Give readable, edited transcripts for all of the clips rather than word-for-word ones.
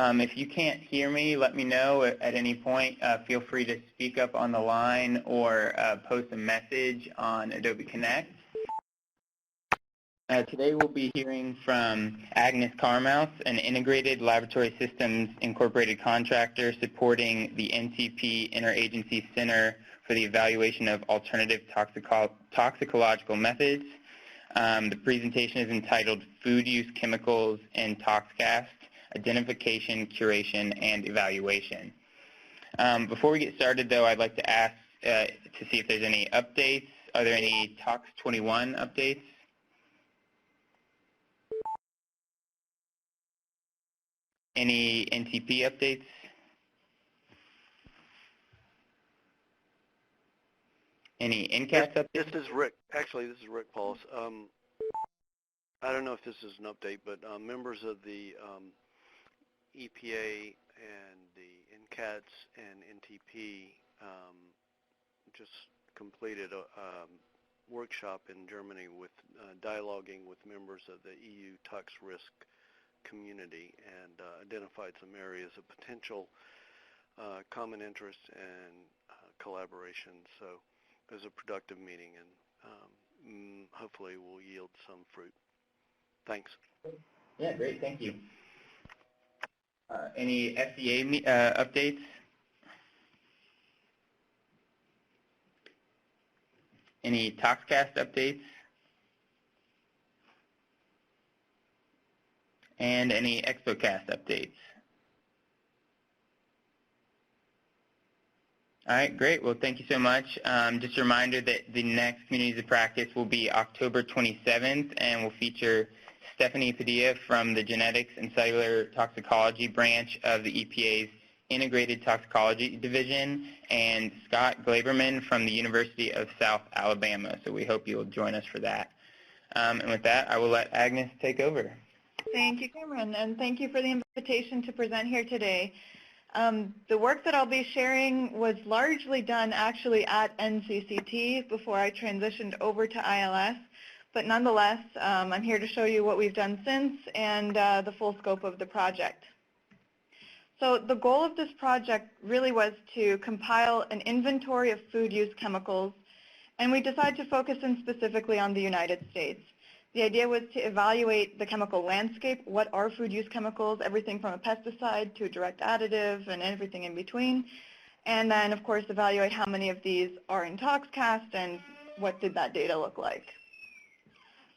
If you can't hear me, let me know at any point. Feel free to speak up on the line or post a message on Adobe Connect. Today we'll be hearing from Agnes Karmaus, an Integrated Laboratory Systems Incorporated contractor supporting the NTP Interagency Center for the evaluation of alternative toxicological methods. The presentation is entitled Food Use Chemicals in ToxCast, Identification, Curation, and Evaluation. Before we get started, though, I'd like to ask to see if there's any updates. Are there any Tox 21 updates? Any NTP updates? Any NCATS updates? This is Rick. Actually, this is Rick Paulus. I don't know if this is an update, but members of the EPA and the NCATS and NTP just completed a workshop in Germany with dialoguing with members of the EU tox risk community and identified some areas of potential common interest and collaboration. So it was a productive meeting and hopefully will yield some fruit. Thanks. Yeah, great. Thank you. Any FDA updates? Any ToxCast updates? And any ExpoCast updates? All right, great. Well, thank you so much. Just a reminder that the next Communities of Practice will be October 27th and will feature Stephanie Padilla from the Genetics and Cellular Toxicology branch of the EPA's Integrated Toxicology Division and Scott Glaberman from the University of South Alabama. So we hope you'll join us for that. And with that, I will let Agnes take over. Thank you, Cameron, and thank you for the invitation to present here today. The work that I'll be sharing was largely done actually at NCCT before I transitioned over to ILS, but nonetheless, I'm here to show you what we've done since and the full scope of the project. So the goal of this project really was to compile an inventory of food use chemicals, and we decided to focus in specifically on the United States. The idea was to evaluate the chemical landscape. What are food use chemicals? Everything from a pesticide to a direct additive and everything in between. And then, of course, evaluate how many of these are in ToxCast and what did that data look like.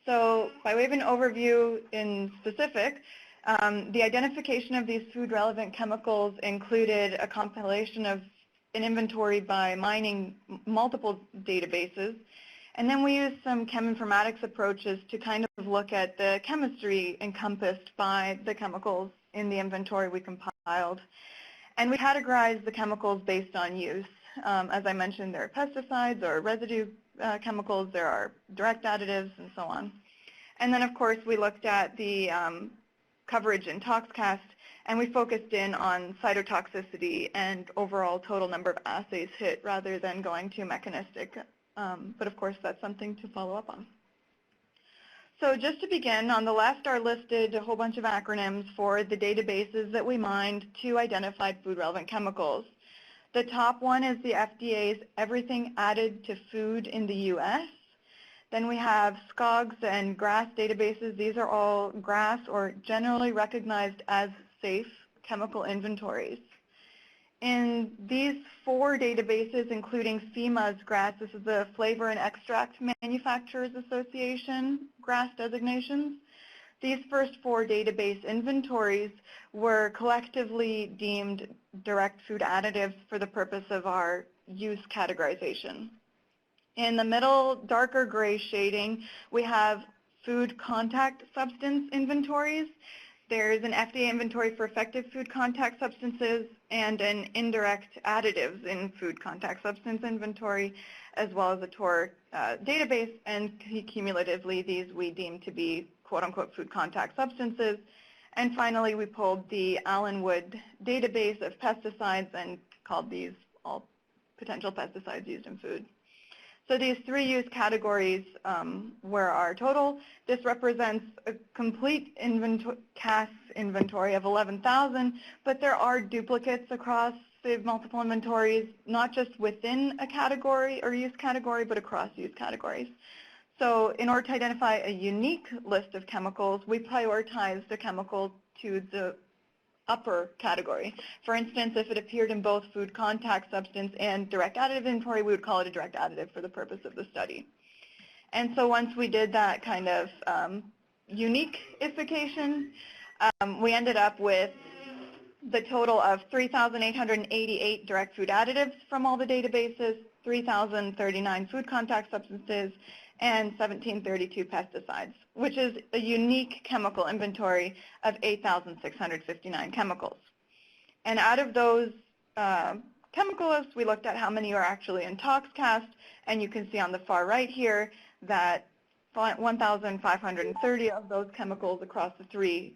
So by way of an overview in specific, the identification of these food-relevant chemicals included a compilation of an inventory by mining multiple databases. And then we used some cheminformatics approaches to kind of look at the chemistry encompassed by the chemicals in the inventory we compiled. And we categorized the chemicals based on use. As I mentioned, there are pesticides or residue chemicals, there are direct additives, and so on. And then, of course, we looked at the coverage in ToxCast, and we focused in on cytotoxicity and overall total number of assays hit rather than going to mechanistic. But of course, that's something to follow up on. So just to begin, on the left are listed a whole bunch of acronyms for the databases that we mined to identify food-relevant chemicals. The top one is the FDA's Everything Added to Food in the U.S. Then we have SCOGS and GRAS databases. These are all GRAS, or generally recognized as safe, chemical inventories. In these four databases, including FEMA's GRAS, this is the Flavor and Extract Manufacturers Association GRAS designations, these first four database inventories were collectively deemed direct food additives for the purpose of our use categorization. In the middle, darker gray shading, we have food contact substance inventories. There's an FDA inventory for effective food contact substances and an indirect additives in food contact substance inventory, as well as a TOR database, and cumulatively these we deem to be quote-unquote food contact substances. And finally, we pulled the Allenwood database of pesticides and called these all potential pesticides used in food. So these 3 use categories were our total. This represents a complete CAS inventory of 11,000, but there are duplicates across the multiple inventories, not just within a category or use category, but across use categories. So in order to identify a unique list of chemicals, we prioritize the chemical to the upper category. For instance, if it appeared in both food contact substance and direct additive inventory, we would call it a direct additive for the purpose of the study. And so once we did that kind of uniqueification, we ended up with the total of 3,888 direct food additives from all the databases, 3,039 food contact substances, and 1,732 pesticides, which is a unique chemical inventory of 8,659 chemicals. And out of those chemical lists, we looked at how many are actually in ToxCast, and you can see on the far right here that 1,530 of those chemicals across the 3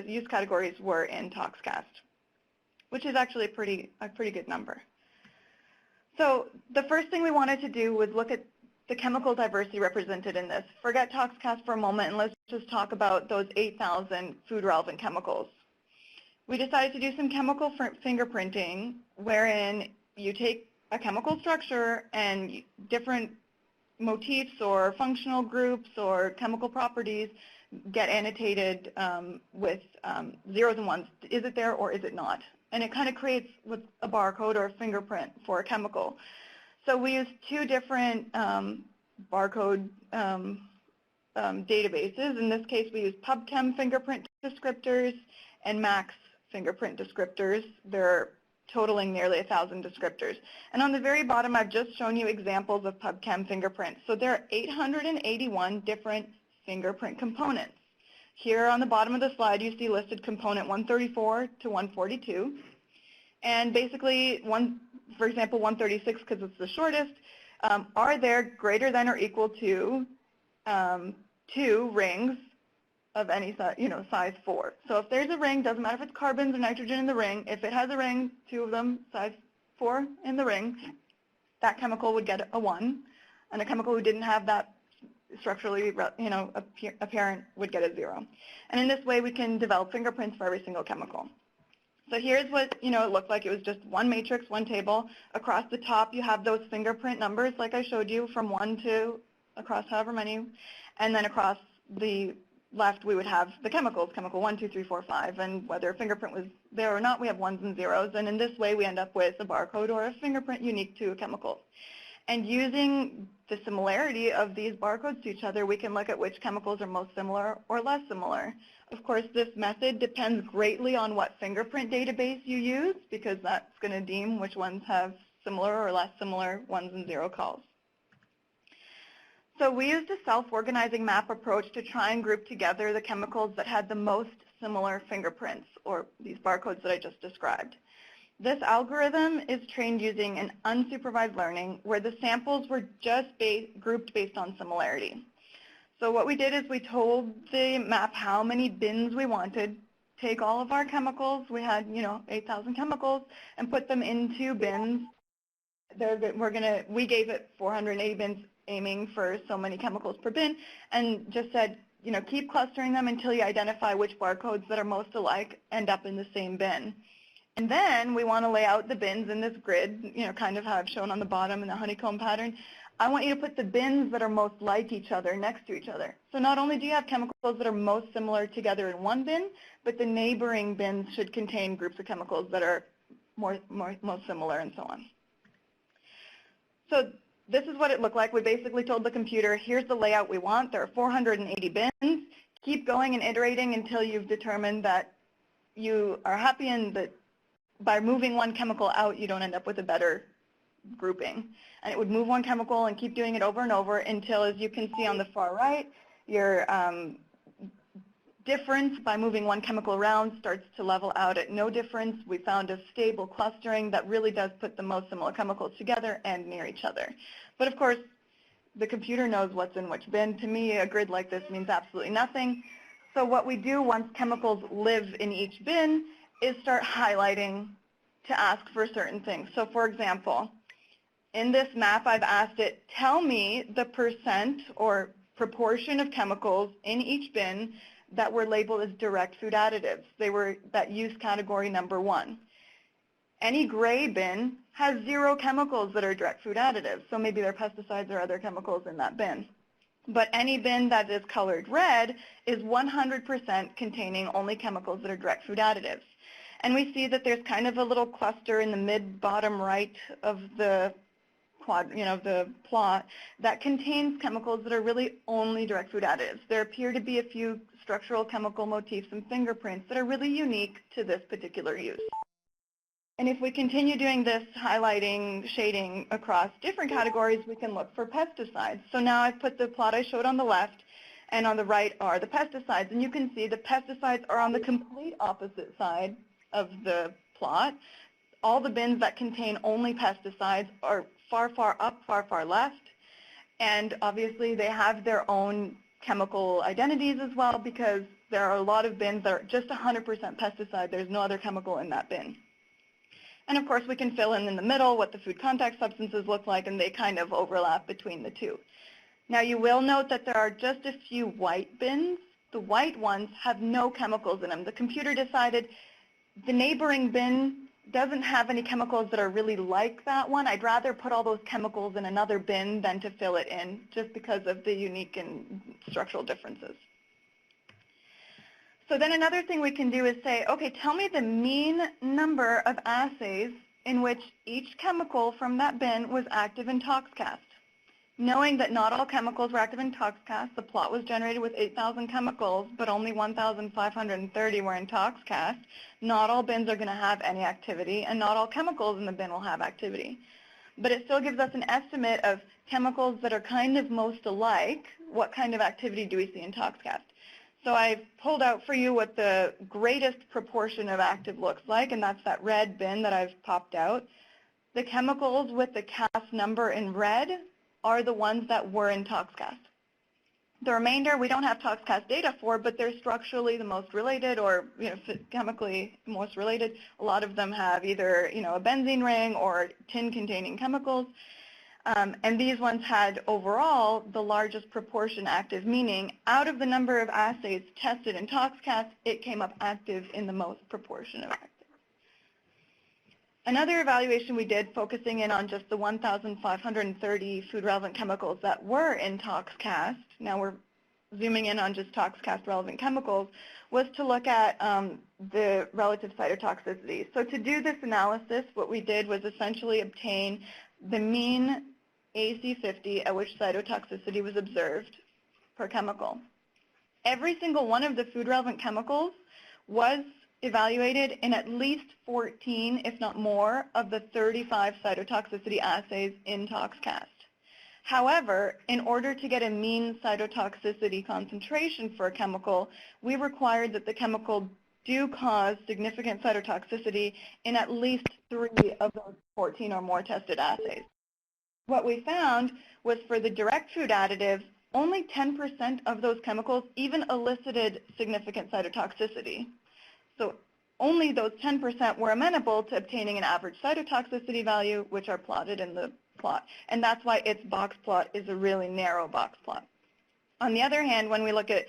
use categories were in ToxCast, which is actually a pretty good number. So the first thing we wanted to do was look at the chemical diversity represented in this. Forget ToxCast for a moment and let's just talk about those 8,000 food-relevant chemicals. We decided to do some chemical fingerprinting wherein you take a chemical structure and different motifs or functional groups or chemical properties get annotated with zeros and ones. Is it there or is it not? And it kind of creates a barcode or a fingerprint for a chemical. So we used 2 different barcode databases. In this case, we used PubChem fingerprint descriptors and Max fingerprint descriptors. They're totaling nearly 1,000 descriptors. And on the very bottom, I've just shown you examples of PubChem fingerprints. So there are 881 different fingerprint components. Here on the bottom of the slide, you see listed component 134 to 142. And basically, for example, 136, because it's the shortest, are there greater than or equal to 2 rings of any size, size 4. So if there's a ring, doesn't matter if it's carbons or nitrogen in the ring, if it has a ring, 2 of them, size 4 in the ring, that chemical would get a 1, and a chemical who didn't have that structurally, apparent would get a 0. And in this way, we can develop fingerprints for every single chemical. So here's what it looked like. It was just one matrix, one table. Across the top, you have those fingerprint numbers, like I showed you, from 1 to across however many. And then across the left, we would have the chemicals, chemical 1, 2, 3, 4, 5. And whether a fingerprint was there or not, we have ones and zeros. And in this way, we end up with a barcode or a fingerprint unique to a chemical. And using the similarity of these barcodes to each other, we can look at which chemicals are most similar or less similar. Of course, this method depends greatly on what fingerprint database you use, because that's going to deem which ones have similar or less similar ones and zero calls. So we used a self-organizing map approach to try and group together the chemicals that had the most similar fingerprints, or these barcodes that I just described. This algorithm is trained using an unsupervised learning where the samples were just grouped based on similarity. So what we did is we told the map how many bins we wanted, take all of our chemicals, we had 8,000 chemicals, and put them into bins. We gave it 480 bins, aiming for so many chemicals per bin, and just said, keep clustering them until you identify which barcodes that are most alike end up in the same bin. And then we want to lay out the bins in this grid, kind of how I've shown on the bottom in the honeycomb pattern. I want you to put the bins that are most like each other next to each other. So not only do you have chemicals that are most similar together in one bin, but the neighboring bins should contain groups of chemicals that are most similar and so on. So this is what it looked like. We basically told the computer, here's the layout we want. There are 480 bins. Keep going and iterating until you've determined that you are happy and that by moving one chemical out, you don't end up with a better grouping. And it would move one chemical and keep doing it over and over until, as you can see on the far right, your difference by moving one chemical around starts to level out at no difference. We found a stable clustering that really does put the most similar chemicals together and near each other. But of course, the computer knows what's in which bin. To me, a grid like this means absolutely nothing. So what we do once chemicals live in each bin is start highlighting to ask for certain things. So for example, In this map, I've asked it, tell me the percent or proportion of chemicals in each bin that were labeled as direct food additives. They were that use category number 1. Any gray bin has 0 chemicals that are direct food additives, so maybe there are pesticides or other chemicals in that bin. But any bin that is colored red is 100% containing only chemicals that are direct food additives. And we see that there's kind of a little cluster in the mid-bottom right of the plot that contains chemicals that are really only direct food additives. There appear to be a few structural chemical motifs and fingerprints that are really unique to this particular use. And if we continue doing this highlighting, shading across different categories, we can look for pesticides. So now I've put the plot I showed on the left, and on the right are the pesticides. And you can see the pesticides are on the complete opposite side of the plot. All the bins that contain only pesticides are far, far up, far, far left. And obviously they have their own chemical identities as well, because there are a lot of bins that are just 100% pesticide. There's no other chemical in that bin. And of course we can fill in the middle what the food contact substances look like, and they kind of overlap between the two. Now you will note that there are just a few white bins. The white ones have no chemicals in them. The computer decided the neighboring bin doesn't have any chemicals that are really like that one. I'd rather put all those chemicals in another bin than to fill it in, just because of the unique and structural differences. So then another thing we can do is say, okay, tell me the mean number of assays in which each chemical from that bin was active in ToxCast. Knowing that not all chemicals were active in ToxCast, the plot was generated with 8,000 chemicals, but only 1,530 were in ToxCast. Not all bins are going to have any activity, and not all chemicals in the bin will have activity. But it still gives us an estimate of chemicals that are kind of most alike. What kind of activity do we see in ToxCast? So I've pulled out for you what the greatest proportion of active looks like, and that's that red bin that I've popped out. The chemicals with the CAS number in red are the ones that were in ToxCast. The remainder we don't have ToxCast data for, but they're structurally the most related, or chemically most related. A lot of them have either a benzene ring or tin-containing chemicals. And these ones had overall the largest proportion active, meaning out of the number of assays tested in ToxCast, it came up active in the most proportion of active. Another evaluation we did, focusing in on just the 1,530 food-relevant chemicals that were in ToxCast, now we're zooming in on just ToxCast-relevant chemicals, was to look at the relative cytotoxicity. So to do this analysis, what we did was essentially obtain the mean AC50 at which cytotoxicity was observed per chemical. Every single one of the food-relevant chemicals was evaluated in at least 14, if not more, of the 35 cytotoxicity assays in ToxCast. However, in order to get a mean cytotoxicity concentration for a chemical, we required that the chemical do cause significant cytotoxicity in at least 3 of those 14 or more tested assays. What we found was for the direct food additives, only 10% of those chemicals even elicited significant cytotoxicity. So only those 10% were amenable to obtaining an average cytotoxicity value, which are plotted in the plot. And that's why its box plot is a really narrow box plot. On the other hand, when we look at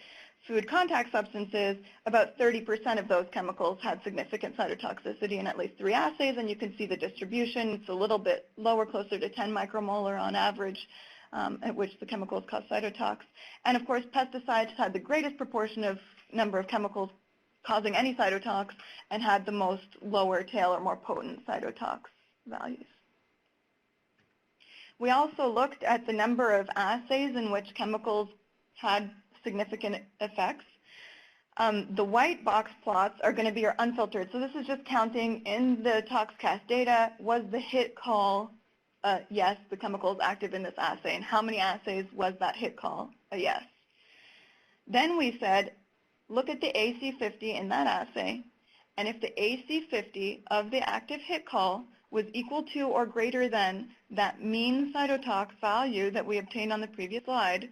food contact substances, about 30% of those chemicals had significant cytotoxicity in at least 3 assays, and you can see the distribution. It's a little bit lower, closer to 10 micromolar on average, at which the chemicals cause cytotox. And of course, pesticides had the greatest proportion of number of chemicals causing any cytotox and had the most lower tail or more potent cytotox values. We also looked at the number of assays in which chemicals had significant effects. The white box plots are going to be your unfiltered. So this is just counting in the ToxCast data, was the hit call yes, the chemical is active in this assay, and how many assays was that hit call a yes. Then we said, look at the AC50 in that assay, and if the AC50 of the active hit call was equal to or greater than that mean cytotox value that we obtained on the previous slide,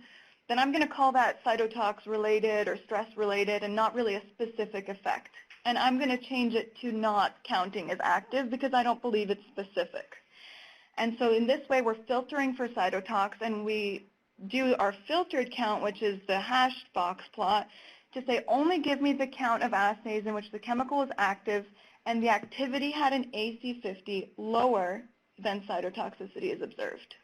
then I'm going to call that cytotox related or stress related and not really a specific effect. And I'm going to change it to not counting as active because I don't believe it's specific. And so in this way, we're filtering for cytotox, and we do our filtered count, which is the hashed box plot, to say only give me the count of assays in which the chemical was active and the activity had an AC50 lower than cytotoxicity is observed.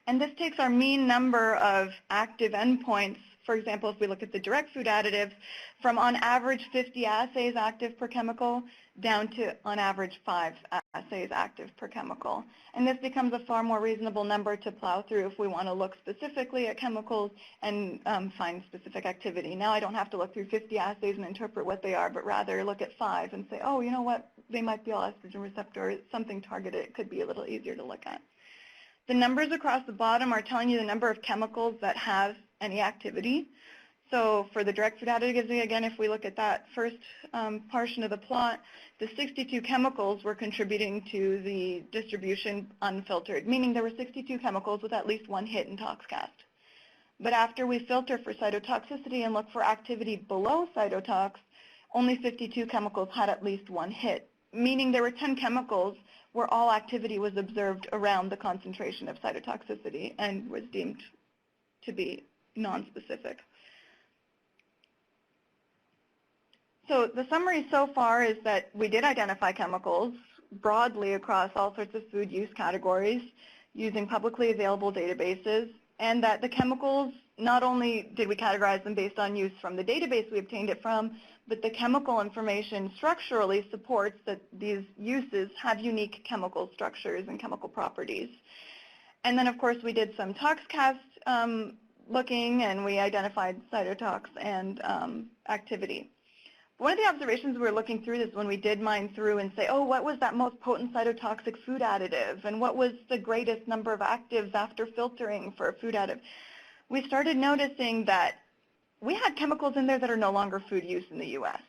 And this takes our mean number of active endpoints. For example, if we look at the direct food additives, from on average 50 assays active per chemical down to on average 5 assays active per chemical. And this becomes a far more reasonable number to plow through if we want to look specifically at chemicals and find specific activity. Now I don't have to look through 50 assays and interpret what they are, but rather look at 5 and say, oh, you know what, they might be all estrogen receptor, something targeted. It could be a little easier to look at. The numbers across the bottom are telling you the number of chemicals that have any activity. So for the direct food additives, again, if we look at that first portion of the plot, the 62 chemicals were contributing to the distribution unfiltered, meaning there were 62 chemicals with at least one hit in ToxCast. But after we filter for cytotoxicity and look for activity below cytotox, only 52 chemicals had at least one hit, meaning there were 10 chemicals where all activity was observed around the concentration of cytotoxicity and was deemed to be nonspecific. So the summary so far is that we did identify chemicals broadly across all sorts of food use categories using publicly available databases, and that the chemicals, not only did we categorize them based on use from the database we obtained it from, but the chemical information structurally supports that these uses have unique chemical structures and chemical properties. And then, of course, we did some ToxCast looking, and we identified cytotox and activity. One of the observations we were looking through this when we did mine through and say, oh, what was that most potent cytotoxic food additive? And what was the greatest number of actives after filtering for a food additive? We started noticing that we had chemicals in there that are no longer food use in the U.S.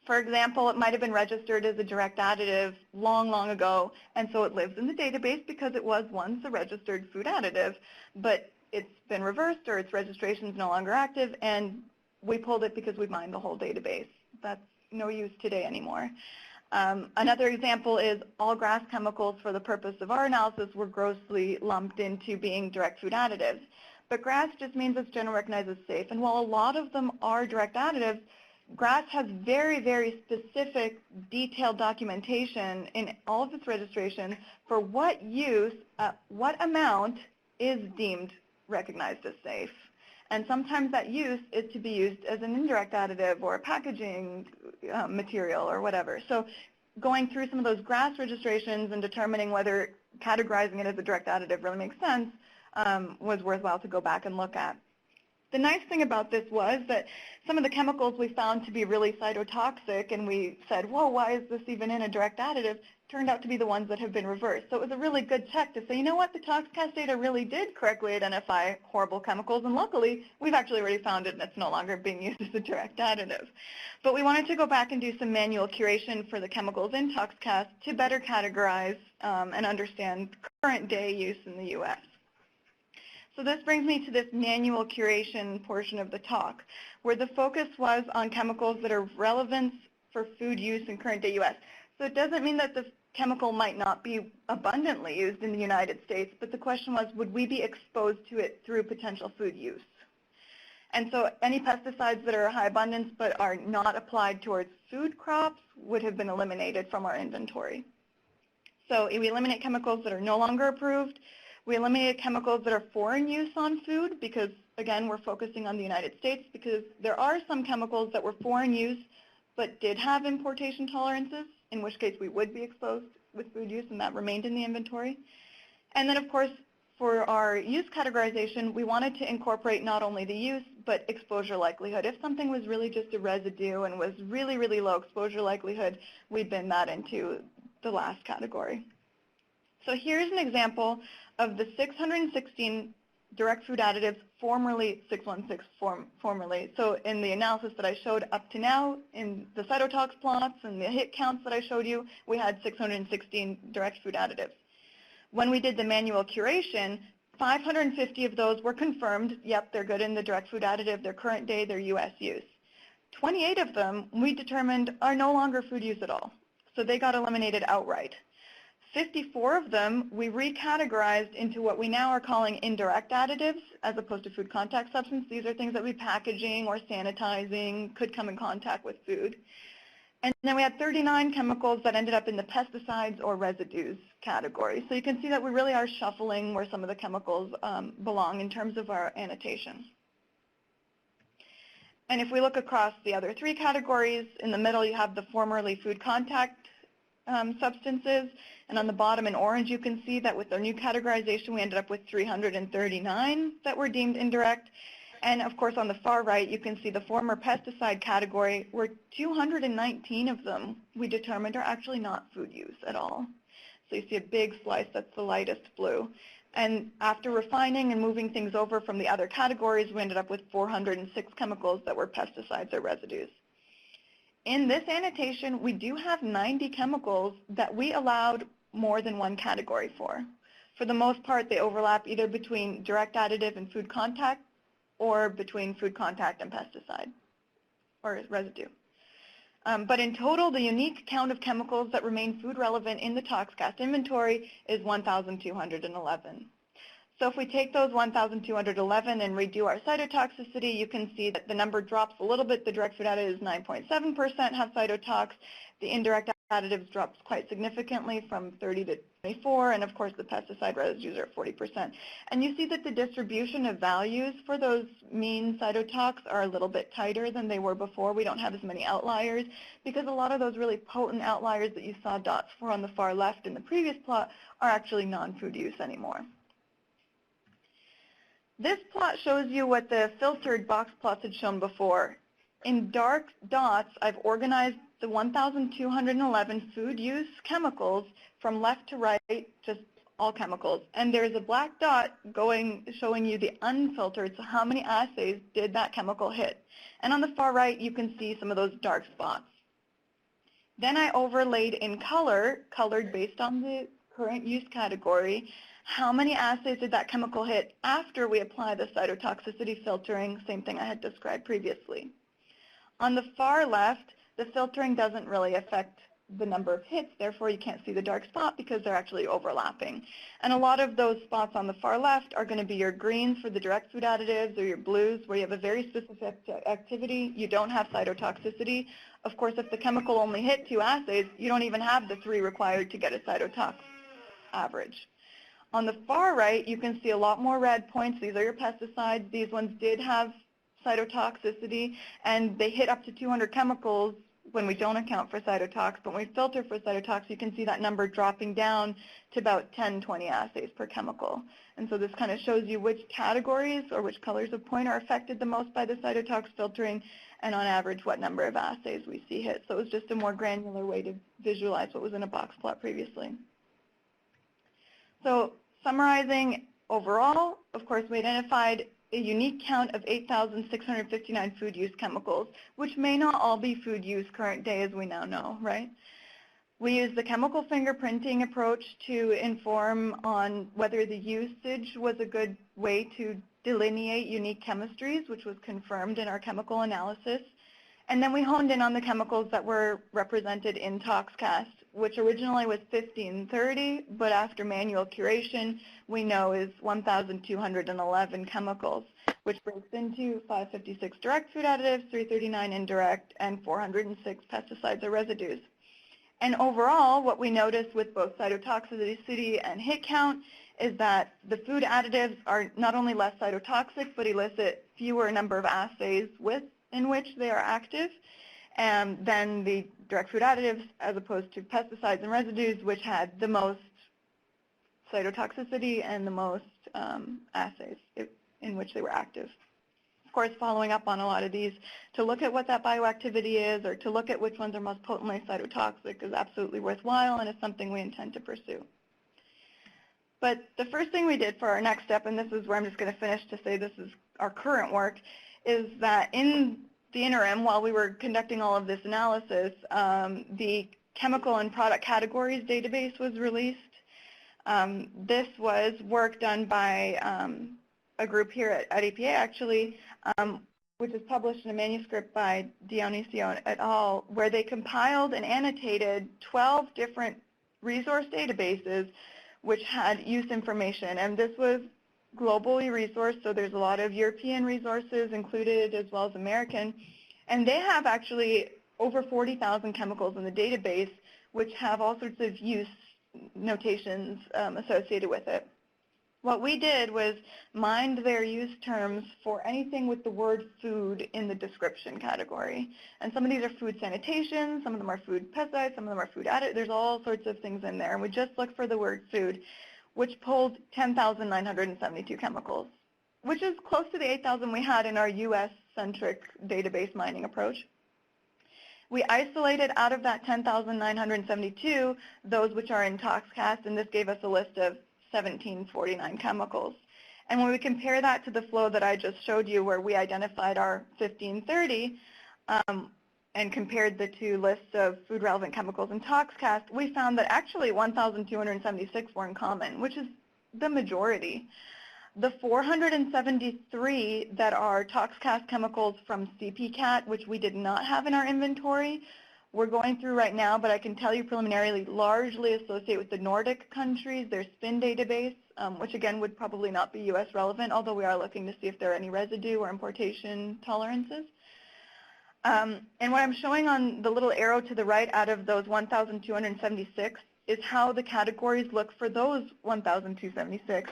For example, it might have been registered as a direct additive long, long ago, and so it lives in the database because it was once a registered food additive, but it's been reversed or its registration is no longer active, and we pulled it because we mined the whole database. That's no use today anymore. Another example is all GRAS chemicals for the purpose of our analysis were grossly lumped into being direct food additives. But GRAS just means it's generally recognized as safe. And while a lot of them are direct additives, GRAS has very, very specific detailed documentation in all of its registration for what use, what amount is deemed recognized as safe. And sometimes that use is to be used as an indirect additive or a packaging material or whatever. So going through some of those GRAS registrations and determining whether categorizing it as a direct additive really makes sense was worthwhile to go back and look at. The nice thing about this was that some of the chemicals we found to be really cytotoxic, and we said, whoa, why is this even in a direct additive, turned out to be the ones that have been reversed. So it was a really good check to say, you know what, the ToxCast data really did correctly identify horrible chemicals, and luckily we've actually already found it and it's no longer being used as a direct additive. But we wanted to go back and do some manual curation for the chemicals in ToxCast to better categorize and understand current day use in the U.S. So this brings me to this manual curation portion of the talk, where the focus was on chemicals that are of relevance for food use in current day U.S. So it doesn't mean that the chemical might not be abundantly used in the United States, but the question was, would we be exposed to it through potential food use? And so any pesticides that are high abundance but are not applied towards food crops would have been eliminated from our inventory. So we eliminate chemicals that are no longer approved. We eliminated chemicals that are foreign use on food because, again, we're focusing on the United States because there are some chemicals that were foreign use but did have importation tolerances, in which case we would be exposed with food use, and that remained in the inventory. And then, of course, for our use categorization, we wanted to incorporate not only the use but exposure likelihood. If something was really just a residue and was really, really low exposure likelihood, we bin that into the last category. So here's an example of the 616 direct food additives, formerly 616 formerly. So in the analysis that I showed up to now, in the cytotox plots and the hit counts that I showed you, we had 616 direct food additives. When we did the manual curation, 550 of those were confirmed, yep, they're good in the direct food additive, their current day, their U.S. use. 28 of them we determined are no longer food use at all. So they got eliminated outright. 54 of them we recategorized into what we now are calling indirect additives as opposed to food contact substance. These are things that we packaging or sanitizing, could come in contact with food. And then we had 39 chemicals that ended up in the pesticides or residues category. So you can see that we really are shuffling where some of the chemicals belong in terms of our annotation. And if we look across the other three categories, in the middle you have the formerly food contact substances, and on the bottom in orange you can see that with our new categorization we ended up with 339 that were deemed indirect. And of course on the far right you can see the former pesticide category, where 219 of them we determined are actually not food use at all. So you see a big slice, that's the lightest blue. And after refining and moving things over from the other categories, we ended up with 406 chemicals that were pesticides or residues. In this annotation, we do have 90 chemicals that we allowed more than one category for. For the most part, they overlap either between direct additive and food contact or between food contact and pesticide or residue. But in total, the unique count of chemicals that remain food relevant in the ToxCast inventory is 1,211. So if we take those 1,211 and redo our cytotoxicity, you can see that the number drops a little bit. The direct food additives 9.7% have cytotox. The indirect additives drops quite significantly from 30 to 24, and of course the pesticide residues are at 40%. And you see that the distribution of values for those mean cytotox are a little bit tighter than they were before. We don't have as many outliers because a lot of those really potent outliers that you saw dots for on the far left in the previous plot are actually non-food use anymore. This plot shows you what the filtered box plots had shown before. In dark dots, I've organized the 1,211 food use chemicals from left to right, just all chemicals. And there's a black dot showing you the unfiltered, so how many assays did that chemical hit. And on the far right, you can see some of those dark spots. Then I overlaid in color, colored based on the current use category, how many assays did that chemical hit after we apply the cytotoxicity filtering, same thing I had described previously. On the far left, the filtering doesn't really affect the number of hits, therefore you can't see the dark spot because they're actually overlapping. And a lot of those spots on the far left are going to be your greens for the direct food additives or your blues where you have a very specific activity, you don't have cytotoxicity. Of course, if the chemical only hit 2 assays, you don't even have the 3 required to get a cytotox average. On the far right, you can see a lot more red points. These are your pesticides. These ones did have cytotoxicity, and they hit up to 200 chemicals when we don't account for cytotox. But when we filter for cytotox, you can see that number dropping down to about 10, 20 assays per chemical. And so this kind of shows you which categories or which colors of point are affected the most by the cytotox filtering, and on average, what number of assays we see hit. So it was just a more granular way to visualize what was in a box plot previously. So summarizing overall, of course, we identified a unique count of 8,659 food use chemicals, which may not all be food use current day as we now know, right? We used the chemical fingerprinting approach to inform on whether the usage was a good way to delineate unique chemistries, which was confirmed in our chemical analysis. And then we honed in on the chemicals that were represented in ToxCast, which originally was 1,530, but after manual curation, we know is 1,211 chemicals, which breaks into 556 direct food additives, 339 indirect, and 406 pesticides or residues. And overall, what we noticed with both cytotoxicity and hit count is that the food additives are not only less cytotoxic, but elicit fewer number of assays in which they are active than the direct food additives, as opposed to pesticides and residues, which had the most cytotoxicity and the most assays in which they were active. Of course, following up on a lot of these to look at what that bioactivity is or to look at which ones are most potently cytotoxic is absolutely worthwhile, and it's something we intend to pursue. But the first thing we did for our next step, and this is where I'm just going to finish to say this is our current work, is that in the interim, while we were conducting all of this analysis, the chemical and product categories database was released. This was work done by a group here at EPA, actually, which is published in a manuscript by Dionisio et al., where they compiled and annotated 12 different resource databases which had use information, and this was globally resourced, so there's a lot of European resources included as well as American, and they have actually over 40,000 chemicals in the database which have all sorts of use notations associated with it. What we did was mined their use terms for anything with the word food in the description category. And some of these are food sanitation, some of them are food pesticides, some of them are food additives. There's all sorts of things in there. And we just looked for the word food, which pulled 10,972 chemicals, which is close to the 8,000 we had in our US-centric database mining approach. We isolated out of that 10,972 those which are in ToxCast, and this gave us a list of 1,749 chemicals. And when we compare that to the flow that I just showed you where we identified our 1,530 and compared the two lists of food-relevant chemicals in ToxCast, we found that actually 1,276 were in common, which is the majority. The 473 that are ToxCast chemicals from CPCAT, which we did not have in our inventory, we're going through right now, but I can tell you preliminarily largely associate with the Nordic countries, their SPIN database, which again would probably not be US relevant, although we are looking to see if there are any residue or importation tolerances. And what I'm showing on the little arrow to the right out of those 1,276 is how the categories look for those 1,276.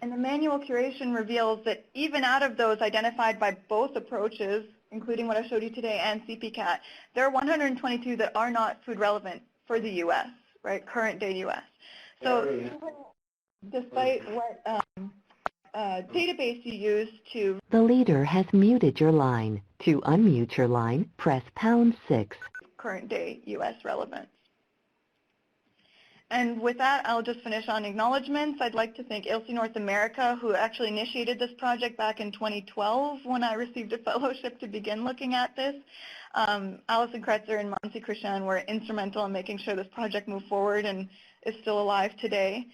And the manual curation reveals that even out of those identified by both approaches, including what I showed you today and CPCAT, there are 122 that are not food relevant for the U.S., right, current day U.S. So despite what database you use to... The leader has muted your line. To unmute your line, press #6. Current day U.S. relevance. And with that, I'll just finish on acknowledgments. I'd like to thank ILSI North America, who actually initiated this project back in 2012 when I received a fellowship to begin looking at this. Allison Kretzer and Monty Christian were instrumental in making sure this project moved forward and is still alive today.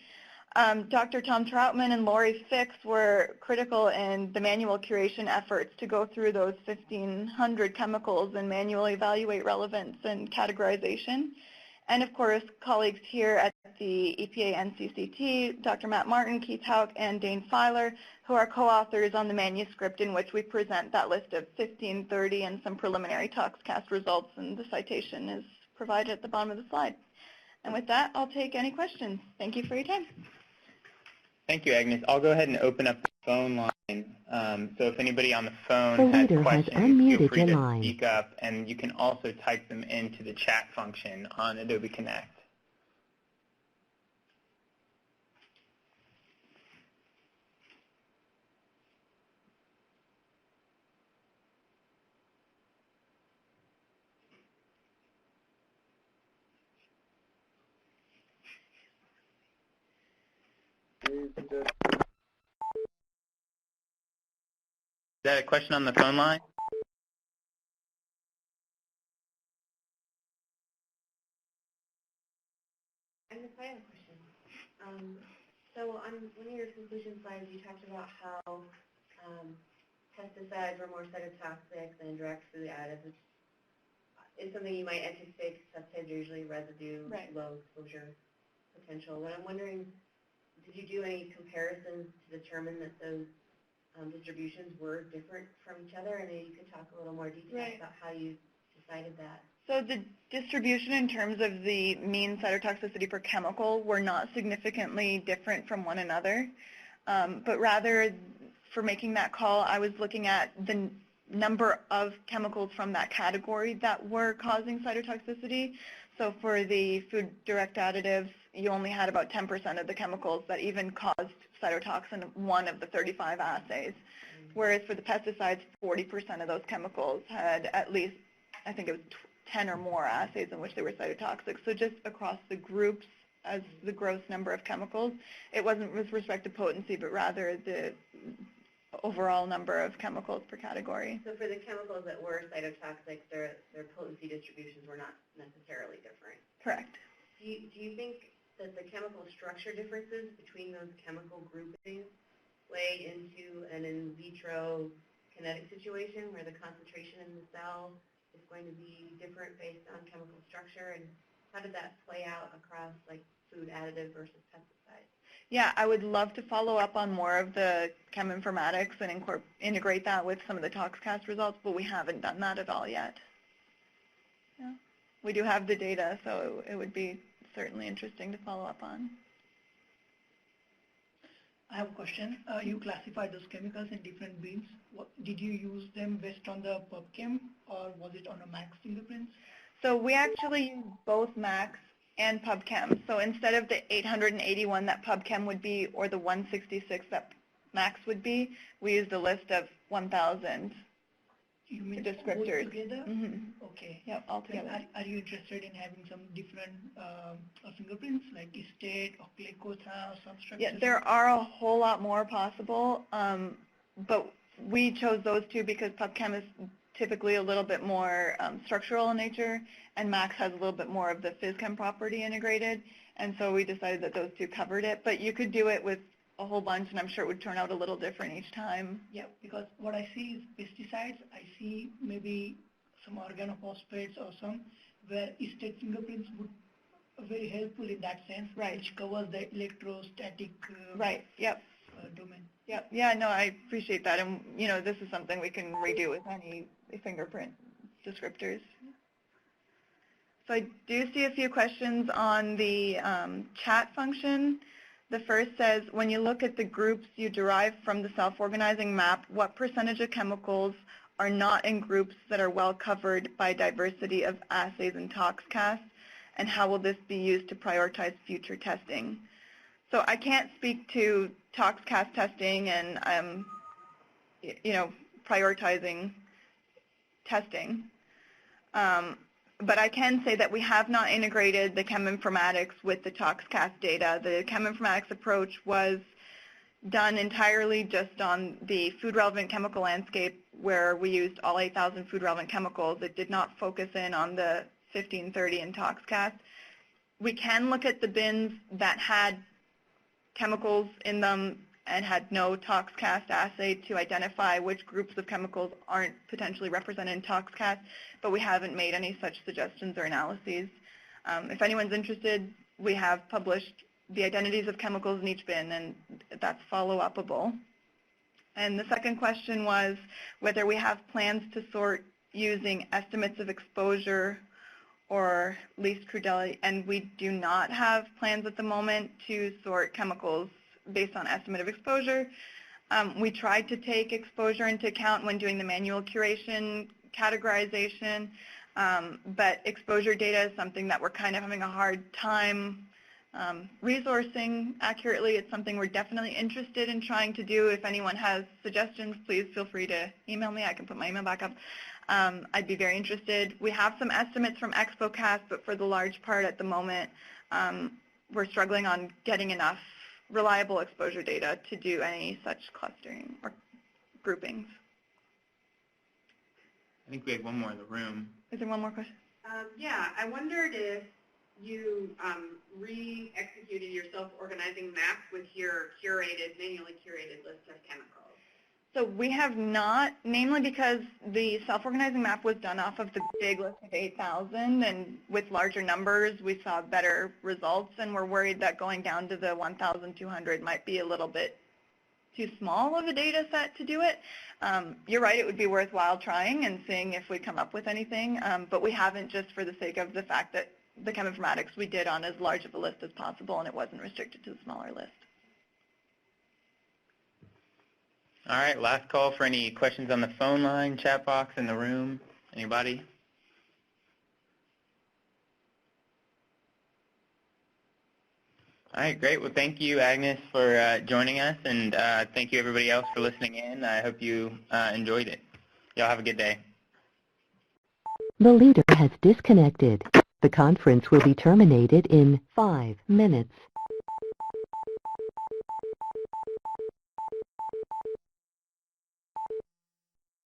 Dr. Tom Troutman and Lori Fix were critical in the manual curation efforts to go through those 1,500 chemicals and manually evaluate relevance and categorization. And of course, colleagues here at the EPA NCCT, Dr. Matt Martin, Keith Hauk, and Dane Filer, who are co-authors on the manuscript in which we present that list of 1,530 and some preliminary ToxCast results, and the citation is provided at the bottom of the slide. And with that, I'll take any questions. Thank you for your time. Thank you, Agnes. I'll go ahead and open up the phone line. So if anybody on the phone has questions, feel free to speak up, and you can also type them into the chat function on Adobe Connect. Is that a question on the phone line? I have a question. So on one of your conclusion slides, you talked about how pesticides were more cytotoxic than indirect food additives, which is something you might anticipate because pesticides are usually residue, low exposure potential. What I'm wondering, did you do any comparisons to determine that those distributions were different from each other? And maybe you could talk a little more detail about how you decided that. So the distribution in terms of the mean cytotoxicity per chemical were not significantly different from one another, but rather for making that call, I was looking at the number of chemicals from that category that were causing cytotoxicity. So for the food direct additives, you only had about 10% of the chemicals that even caused cytotoxin in one of the 35 assays, whereas for the pesticides, 40% of those chemicals had at least, I think it was 10 or more assays in which they were cytotoxic. So just across the groups as the gross number of chemicals, it wasn't with respect to potency, but rather the overall number of chemicals per category. So for the chemicals that were cytotoxic, their potency distributions were not necessarily different? Correct. Do you think that the chemical structure differences between those chemical groupings play into an in vitro kinetic situation where the concentration in the cell is going to be different based on chemical structure, and how did that play out across like food additive versus pesticides? Yeah, I would love to follow up on more of the cheminformatics and integrate that with some of the ToxCast results, but we haven't done that at all yet. Yeah. We do have the data, so it would be certainly interesting to follow up on. I have a question. You classified those chemicals in different bins. Did you use them based on the PubChem, or was it on a MAX fingerprints? So we actually use both MAX and PubChem. So instead of the 881 that PubChem would be or the 166 that MAX would be, we used a list of 1,000 You mean descriptors. Both together? Mm-hmm. Okay. Yep, all together. Are you interested in having some different fingerprints, like estate or glycoside or some structures? Yeah, there are a whole lot more possible, but we chose those two because PubChem is typically a little bit more structural in nature, and MAX has a little bit more of the phys-chem property integrated, and so we decided that those two covered it. But you could do it with a whole bunch, and I'm sure it would turn out a little different each time. Yeah, because what I see is pesticides. I see maybe some organophosphates or some where estate fingerprints would be very helpful in that sense, right, which covers the electrostatic right. Yep. Domain. Yep. Yeah, no, I appreciate that, and you know, this is something we can redo with any fingerprint descriptors. So I do see a few questions on the chat function. The first says, when you look at the groups you derive from the self-organizing map, what percentage of chemicals are not in groups that are well covered by diversity of assays and ToxCast, and how will this be used to prioritize future testing? So I can't speak to ToxCast testing and, you know, prioritizing testing. But I can say that we have not integrated the cheminformatics with the ToxCast data. The cheminformatics approach was done entirely just on the food-relevant chemical landscape, where we used all 8,000 food-relevant chemicals. It did not focus in on the 1530 in ToxCast. We can look at the bins that had chemicals in them and had no ToxCast assay to identify which groups of chemicals aren't potentially represented in ToxCast, but we haven't made any such suggestions or analyses. If anyone's interested, we have published the identities of chemicals in each bin, and that's follow-upable. And the second question was whether we have plans to sort using estimates of exposure or least crudity, and we do not have plans at the moment to sort chemicals based on estimate of exposure. We tried to take exposure into account when doing the manual curation categorization, but exposure data is something that we're kind of having a hard time resourcing accurately. It's something we're definitely interested in trying to do. If anyone has suggestions, please feel free to email me. I can put my email back up. I'd be very interested. We have some estimates from ExpoCast, but for the large part at the moment, we're struggling on getting enough reliable exposure data to do any such clustering or groupings. I think we have one more in the room. Is there one more question? Yeah, I wondered if you re-executed your self-organizing map with your manually curated list of chemicals. So we have not, namely because the self-organizing map was done off of the big list of 8,000, and with larger numbers we saw better results, and we're worried that going down to the 1,200 might be a little bit too small of a data set to do it. You're right, it would be worthwhile trying and seeing if we come up with anything, but we haven't, just for the sake of the fact that the cheminformatics we did on as large of a list as possible, and it wasn't restricted to the smaller list. All right, last call for any questions on the phone line, chat box, in the room. Anybody? All right, great. Well, thank you, Agnes, for joining us, and thank you, everybody else, for listening in. I hope you enjoyed it. Y'all have a good day. The leader has disconnected. The conference will be terminated in 5 minutes.